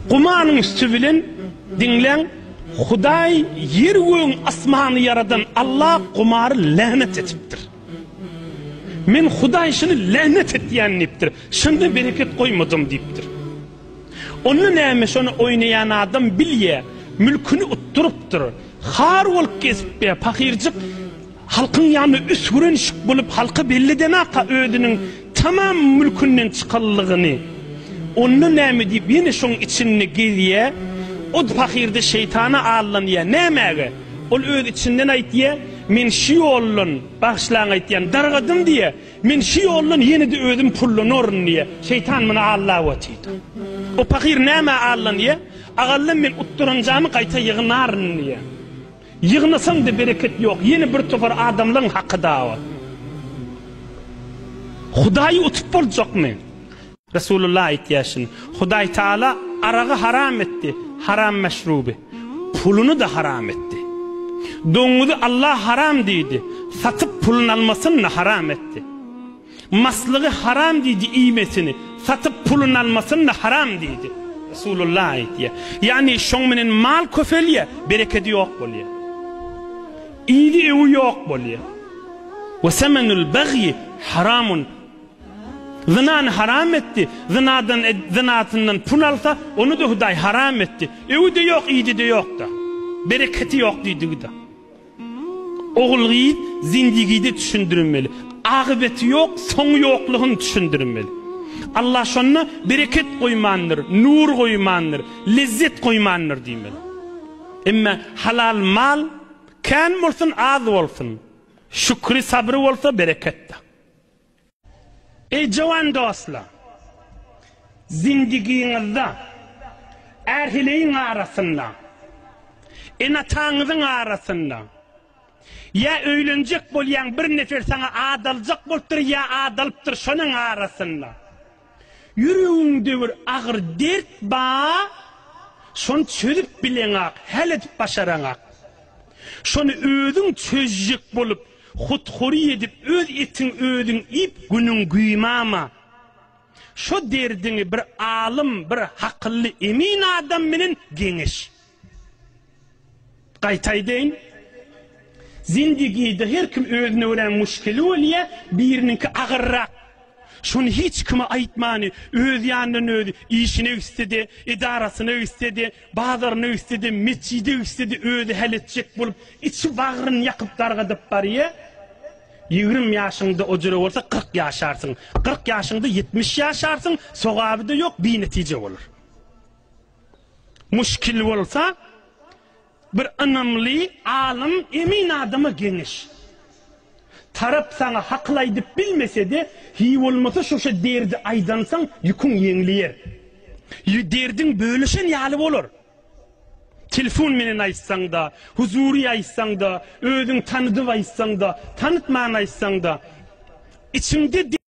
Kumanın üstü bilen dinlen Huday yer göğün asmanı yaradan Allah kumarı lanet etiptir. Men Huday şunu lanet etdiyaniptir. Şunda bereket koymadım deyiptir. Onun neymiş onu oynayan adam bilye, mülkünü utturuptur. Har olup kesip be, fakircik halkın yanı üsgüren şık bulup halkı belliden aqa ödünün tamam mülkünden çıkallığını. Onun neymi deyip yine şunun içini geriye, o fakirde şeytana ağırlanıya neymeğe? Ol öd içinden ait diye, men şi oğlun başlayan ait diyen dargadım diye, men şi oğlun yine de ödüm pullun orun diye, şeytan bana Allah'a vatiydi. O fakir neyme ağırlanıya? Ağallan men utturacağımı kayta yığınarın diye. Yığınasan da bereket yok, yine bir tofar adamların hakkı dava. Hudayı utup olacak mı? Resulullah ihtiyacını. Huday Teala arağı haram etti. Haram meşrubi. Pulunu da haram etti. Donudu Allah haram dedi. Satıp pulun almasını haram etti. Maslığı haram dedi iğmesini. Satıp pulun almasını haram dedi. Resulullah ihtiyacı. Yani şonmenin mal köfeliye bereketi yok boluyor. İyiliği yok boluyor. Ve semenul bagyi haramun. Zınan haram etti. Zınatından pul alsa onu da Huday haram etti. Evi de yok, iyidi de yok da. Bereketi yok dedi da. Oğul yiğit zindigiyi de düşündürülmeli. Akıbeti yok, sonu yokluğunu düşündürülmeli. Allah şonuna bereket koymandır, nur koymandır, lezzet koymandır diyemeli. Ama halal mal kan olsun, az olsun. Şükrü sabrı olsa bereket de. Ey cavan dostlar, zindiginizde erhileyin arasında, enatağınızın arasında, ya öylenecek bolyan bir nefer sana adalcak boltur ya adalıptır şonun arasında. Yüreğinde bir ağır dert ba, şonu çözüp bilen ak, hel edip başaran ak. Şonu ödün çözecek bolup, hutkhuri edip öz etin ödün ip günün güymama. Şu derdini bir alim, bir hakıllı emin adam minin geniş. Qaytay deyin. Zindigide her kim özüne öğren müşkili oluyor, birininki ağırrak. Şunu hiç kime aytmani, öz yanından ödü, işini istedi, idarasını istedi, bazarını istedi, mescidi istedi, ödü halledecek bulup, içi bağırını yakıp dargadıp bariye. 20 yaşında ocura olsa 40 yaşarsın, 40 yaşında 70 yaşarsın, soğabı da yok, bir netice olur. Müşkil olsa, bir önemli, alim, emin adamı geniş. Tarap sana haklaydı bilmese de, hi olmasa şu derdi aydansan yükün yeniliyer. Derdin bölüşen yali olur. Telefon menen aytsan da, huzuri aytsan da, ödün tanıdıp aytsan da, tanıtmayan aytsan da, içinde